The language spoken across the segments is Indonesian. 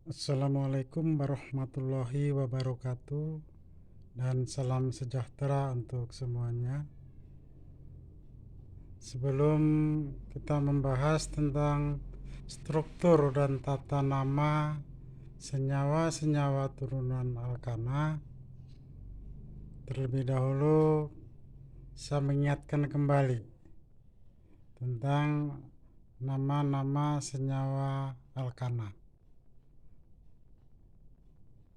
Assalamualaikum warahmatullahi wabarakatuh, dan salam sejahtera untuk semuanya. Sebelum kita membahas tentang struktur dan tata nama senyawa-senyawa turunan alkana, terlebih dahulu saya mengingatkan kembali tentang nama-nama senyawa alkana.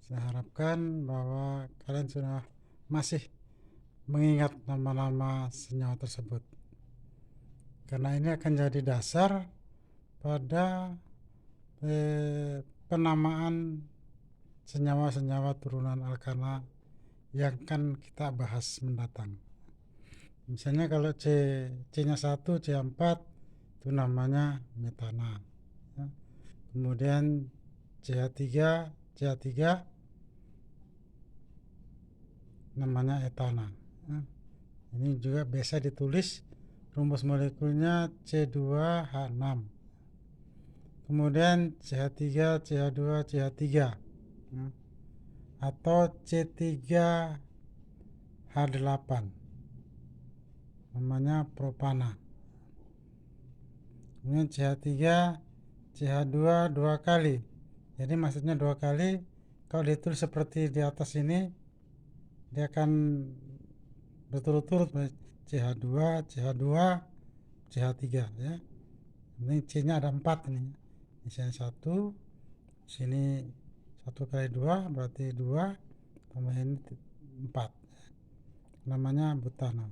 Saya harapkan bahwa kalian sudah masih mengingat nama-nama senyawa tersebut, karena ini akan jadi dasar pada penamaan senyawa-senyawa turunan alkana yang akan kita bahas mendatang. Misalnya kalau C-nya 1, C4 itu namanya metana, ya. Kemudian CH3 namanya etana, ya. Ini juga biasa ditulis rumus molekulnya C2H6. Kemudian CH3, CH2, CH3, ya, atau C3H8 namanya propana. Kemudian CH3, CH2 dua kali, jadi maksudnya dua kali. Kalau ditulis seperti di atas ini, dia akan berturut-turut CH2, CH2, CH3, ya. Ini C-nya ada 4 ini. Misalnya 1, sini 1 kali 2 berarti 2, tambah ini 4. Namanya butana.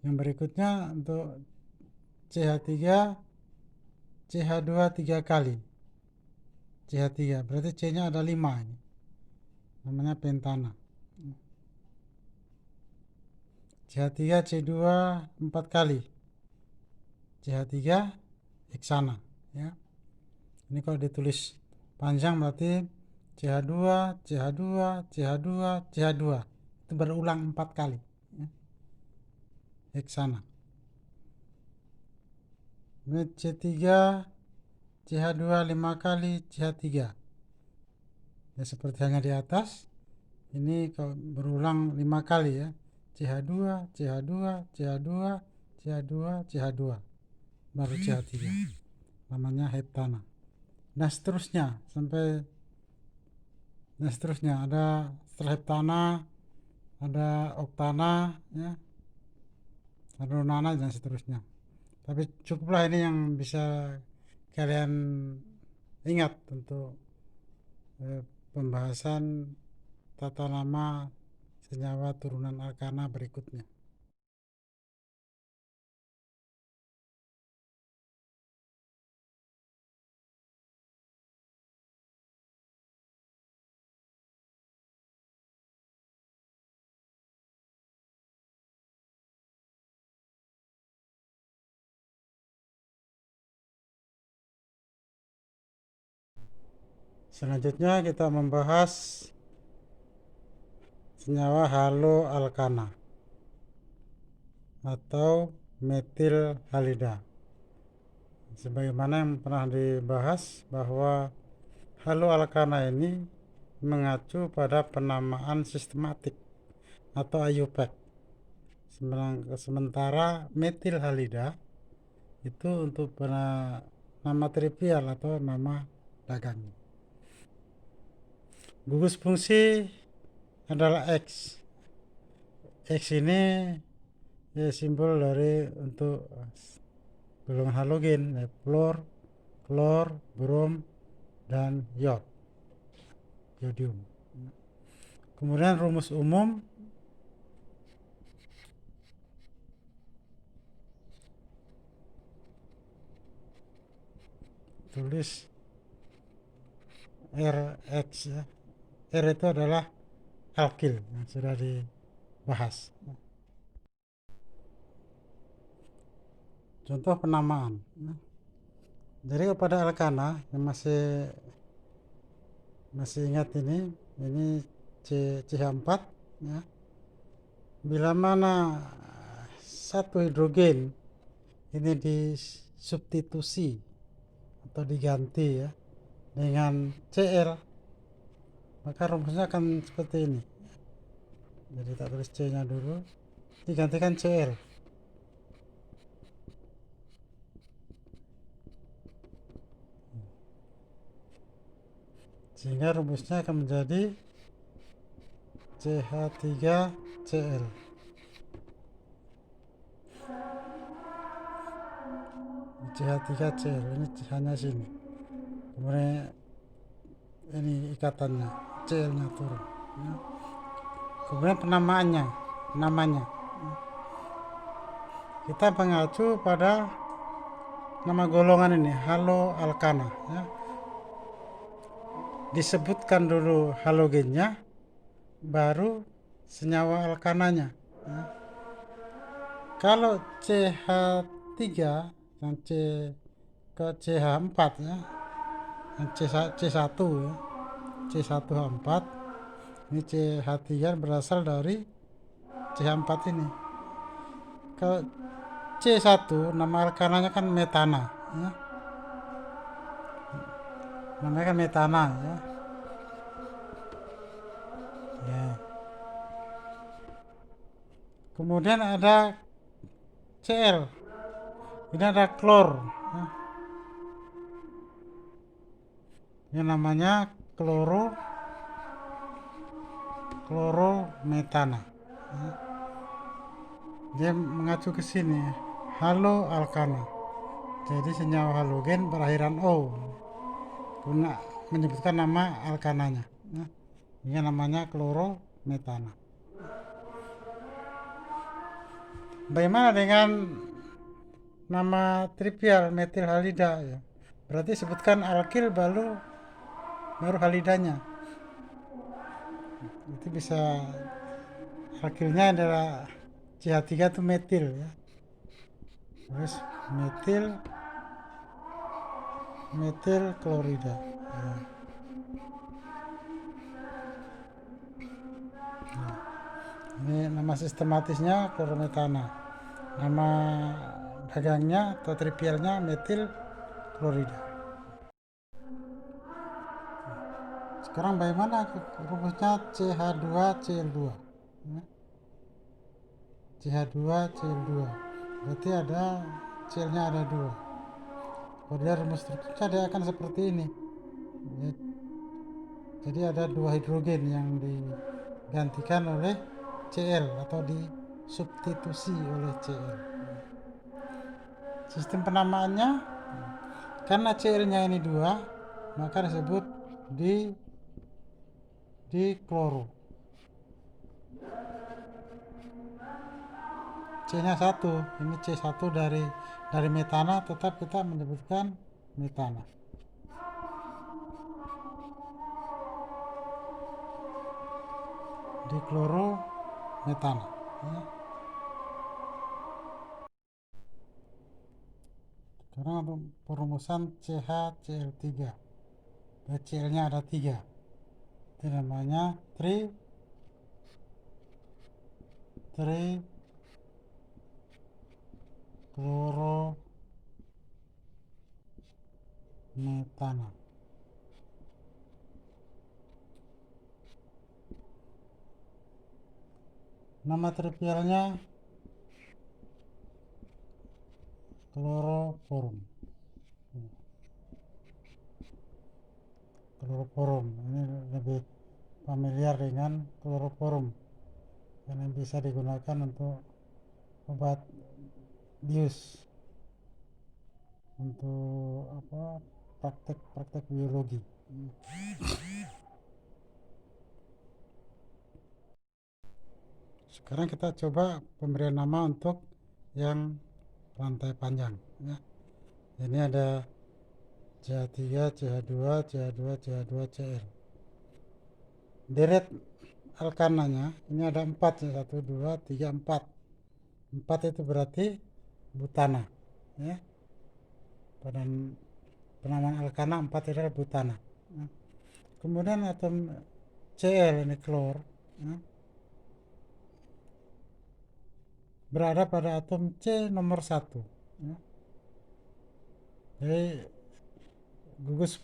Yang berikutnya untuk CH3, CH2 3 kali. CH3 berarti C-nya ada 5 ini. Namanya pentana. CH3, C2 4 kali. CH3 heksana, ya. Ini kalau ditulis panjang berarti CH2, CH2, CH2, CH2. Itu berulang 4 kali, ya. Heksana. Ini C3, CH2 5 kali, CH3. Ya seperti hanya di atas. Ini kalau berulang 5 kali, ya. CH2, CH2, CH2, CH2, CH2. Baru CH3. Namanya heptana. Nah seterusnya ada setelah heptana ada oktana, ya, ada nonana dan seterusnya. Tapi cukuplah ini yang bisa kalian ingat untuk pembahasan tata nama senyawa turunan alkana berikutnya. Selanjutnya kita membahas senyawa haloalkana atau metil halida. Sebagaimana yang pernah dibahas bahwa haloalkana ini mengacu pada penamaan sistematik atau IUPAC. Sementara metil halida itu untuk nama trivial atau nama dagang. Gugus fungsi adalah X. X ini simbol dari untuk golongan halogen, fluor, klor, brom, dan yodium. Kemudian rumus umum tulis RX, ya. R itu adalah alkil yang sudah dibahas. Contoh penamaan. Jadi kepada alkana yang masih ingat ini CH4, ya. Bila mana satu hidrogen ini disubstitusi atau diganti ya dengan Cl, maka rumusnya akan seperti ini. Jadi tak tulis C nya dulu, digantikan Cl, sehingga rumusnya akan menjadi CH3Cl. CH3Cl ini hanya sini, kemudian ini ikatannya, Cl nya turun ya. Kemudian penamaannya, namanya kita mengacu pada nama golongan ini, haloalkana ya. Disebutkan dulu halogennya, baru senyawa alkananya ya. Kalau CH3 dan ke CH4 ya, C1 ya, C1H4, ini CH3 berasal dari CH4 ini. Kalau C1 nama alkananya kan metana ya, namanya kan metana ya. Ya. Kemudian ada Cl, ini ada klor ya. Ini namanya klorometana ya. Dia mengacu ke sini, halo alkana, jadi senyawa halogen berakhiran O guna menyebutkan nama alkananya ya. Ini namanya klorometana. Bagaimana dengan nama trivial metil halida ya? Berarti sebutkan alkil baru halidanya. Itu bisa alkilnya adalah CH3 itu metil ya. Terus metil klorida ya. Nah, ini nama sistematisnya klorometana, nama dagangnya atau trivialnya metil klorida. Sekarang bagaimana rumusnya CH2Cl2 ya. CH2Cl2 berarti ada Cl nya ada 2. Pada rumus strukturnya dia akan seperti ini. Jadi ada 2 hidrogen yang digantikan oleh Cl atau disubstitusi oleh Cl. Sistem penamaannya, karena Cl nya ini 2, maka disebut di kloro. C nya 1, ini C1 dari metana, tetap kita menyebutkan metana. Di kloro metana ya. Sekarang untuk perumusan CHCl3, Cl nya ada 3, itu namanya triklorometana. Nama trivialnya kloroforum. Kloroforum ini lebih familiar dengan kloroforum karena bisa digunakan untuk obat bius, untuk praktek biologi. Sekarang kita coba pemberian nama untuk yang rantai panjang ya. Ini ada CH3, CH2, CH2, CH2, Cl. Deret alkananya ini ada 4 ya, 1, 2, 3, 4. 4 itu berarti butana ya. Pada penamaan alkana 4 adalah butana ya. Kemudian atom Cl ini klor ya, berada pada atom C nomor 1 ya. Jadi gugus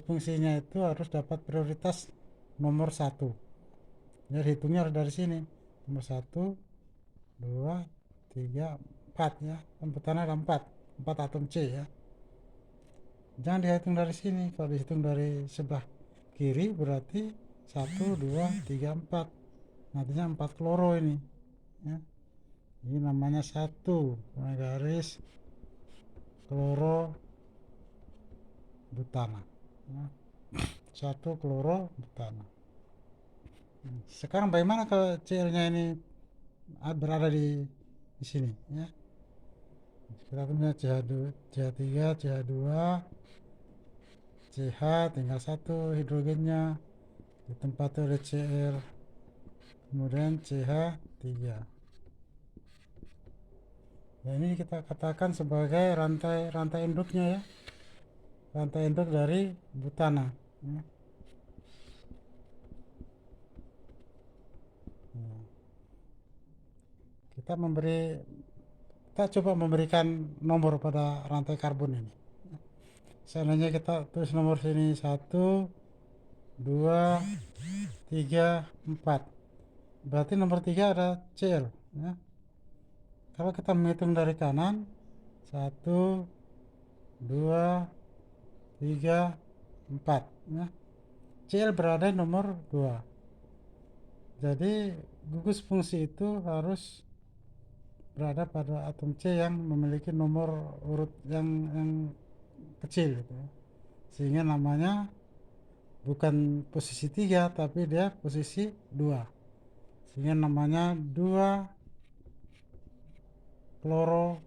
fungsinya itu harus dapat prioritas nomor 1. Jadi hitungnya harus dari sini. Nomor 1, 2, 3, 4 ya. Urutannya ada 4. 4 atom C ya. Jangan dihitung dari sini. Kalau dihitung dari sebelah kiri berarti 1, 2, 3, 4. Nantinya 4 kloro ini ya. Ini namanya 1 garis kloro butana ya. 1 kloro butana. Sekarang bagaimana kalau Cl-nya ini berada di sini ya. Kita punya CH3, CH2, CH tinggal 1 hidrogennya, ditempati oleh Cl, kemudian CH3. Nah, ini kita katakan sebagai rantai induknya ya, rantai induk dari butana ya. Nah, kita coba memberikan nomor pada rantai karbon ini. Seandainya kita tulis nomor sini 1, 2, 3, 4. Berarti nomor 3 ada Cl ya. Kalau kita menghitung dari kanan 1, 2, 3, 4 ya. Cl berada di nomor 2. Jadi gugus fungsi itu harus berada pada atom C yang memiliki nomor urut yang kecil gitu ya. Sehingga namanya bukan posisi 3 tapi dia posisi 2. Sehingga namanya 2 kloro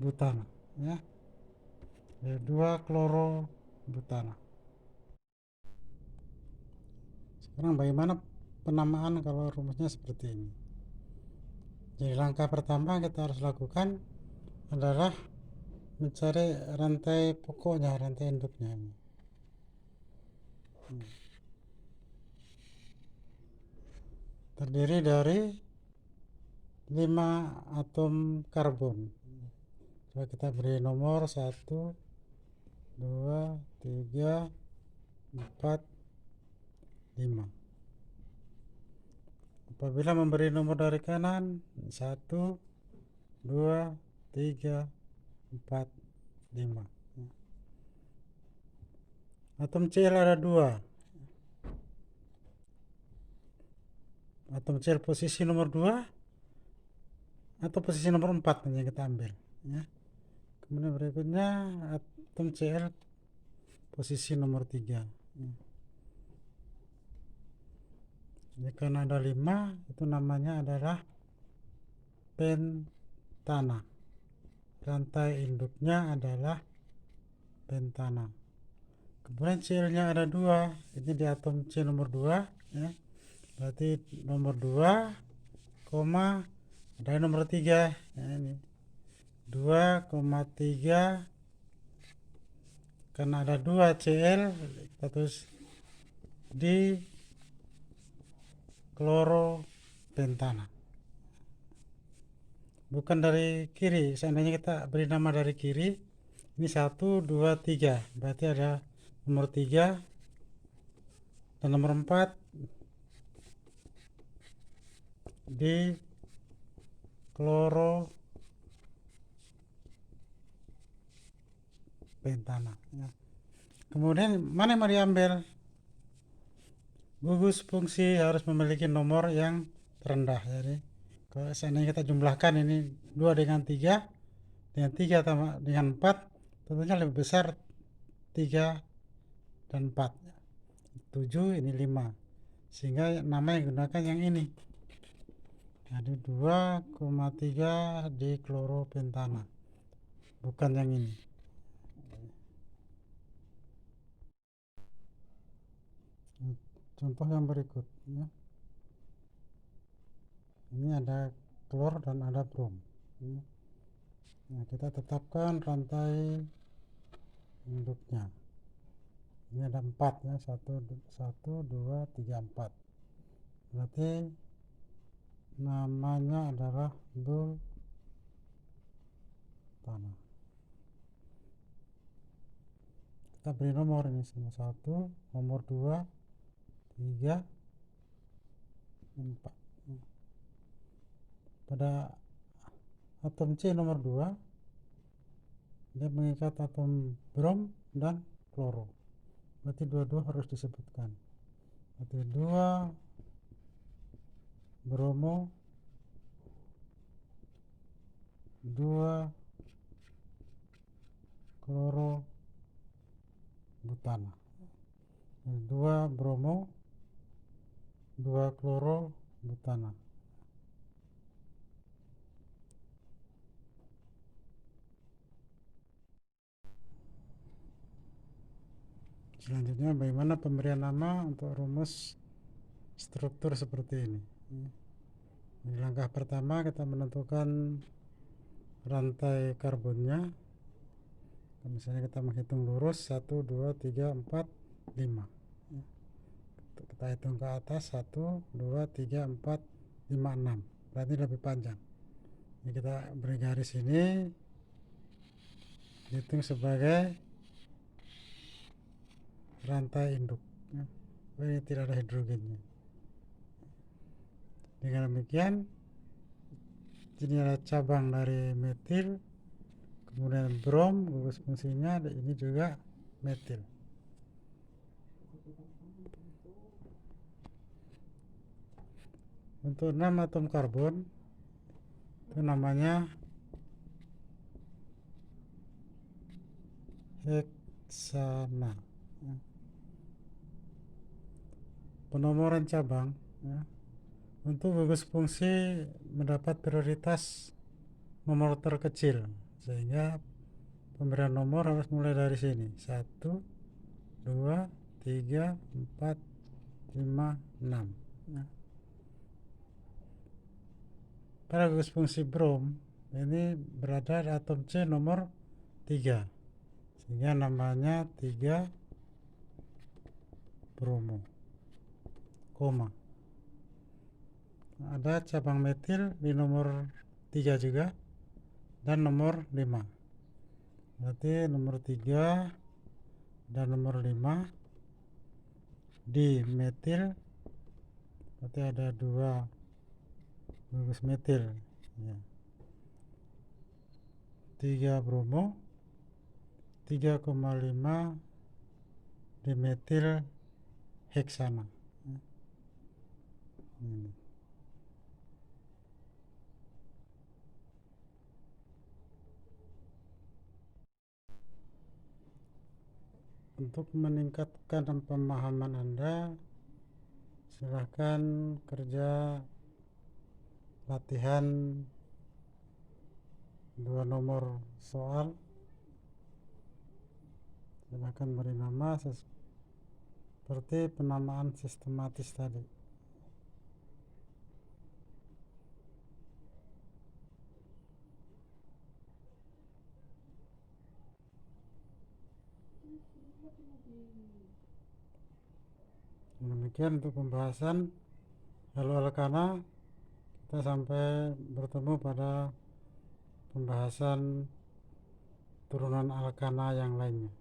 butana ya. 2 kloro butana. Sekarang bagaimana penamaan kalau rumusnya seperti ini? Jadi langkah pertama kita harus lakukan adalah mencari rantai pokoknya, rantai induknya ini. Terdiri dari 5 atom karbon. Coba kita beri nomor 1, 2, 3, 4, 5. Apabila memberi nomor dari kanan 1, 2, 3, 4, 5. Atom Cl ada 2. Atom Cl posisi nomor 2 atau posisi nomor 4 yang kita ambil ya. Kemudian berikutnya atom Cl posisi nomor 3 ya. Jadi karena ada 5 itu namanya adalah pentana. Rantai induknya adalah pentana. Kemudian Cl nya ada 2, ini di atom C nomor 2 ya. Berarti nomor 2, ada nomor 3 ya, ini 2,3. Karena ada 2 Cl kita tulis di kloropentana. Bukan dari kiri, seandainya kita beri nama dari kiri ini 1, 2, 3 berarti ada nomor 3 dan nomor 4 di kloropentana ya. Kemudian mana yang mau diambil? Gugus fungsi harus memiliki nomor yang terendah. Jadi kalau seandainya kita jumlahkan ini 2 dengan 3 dengan 3 tambah dengan 4 tentunya lebih besar 3 dan 4. 7 ini 5. Sehingga nama yang digunakan yang ini. Jadi 2,3 di kloropentana. Bukan yang ini. Contoh yang berikut ya. Ini ada klor dan ada brom ya. Nah, kita tetapkan rantai induknya. Ini ada 4 ya, 1, 2, 3, 4. Berarti namanya adalah butana. kita beri nomor ini semua, 1, nomor 2, 3, 4. Pada atom C nomor 2 dia mengikat atom brom dan kloro, berarti dua-dua harus disebutkan. Berarti 2 bromo, 2 kloro butana. 2 bromo, 2 kloro butana. Selanjutnya bagaimana pemberian nama untuk rumus struktur seperti ini. Di langkah pertama kita menentukan rantai karbonnya. Misalnya kita menghitung lurus 1, 2, 3, 4, 5. Kita hitung ke atas 1, 2, 3, 4, 5, 6. Berarti lebih panjang. Ini kita beri garis ini, hitung sebagai rantai induk. Ini tidak ada hidrogennya. Dengan demikian, ini adalah cabang dari metil, kemudian brom, gugus fungsinya, dan ini juga metil. Untuk 6 atom karbon, itu namanya heksana. Penomoran cabang, untuk gugus fungsi mendapat prioritas nomor terkecil, sehingga pemberian nomor harus mulai dari sini, 1, 2, 3, 4, 5, 6. Pada gugus fungsi brom ini berada di atom C nomor 3, sehingga namanya 3 bromo, koma. Ada cabang metil di nomor 3 juga dan nomor 5. Berarti nomor 3 dan nomor 5 di metil, berarti ada 2 gugus metil, ya. 3 bromo, 3,5 dimetil heksana. Ini. Untuk meningkatkan pemahaman Anda, silahkan kerja latihan 2 nomor soal. Silahkan beri nama seperti penamaan sistematis tadi. Demikian untuk pembahasan haloalkana. Kita sampai bertemu pada pembahasan turunan alkana yang lainnya.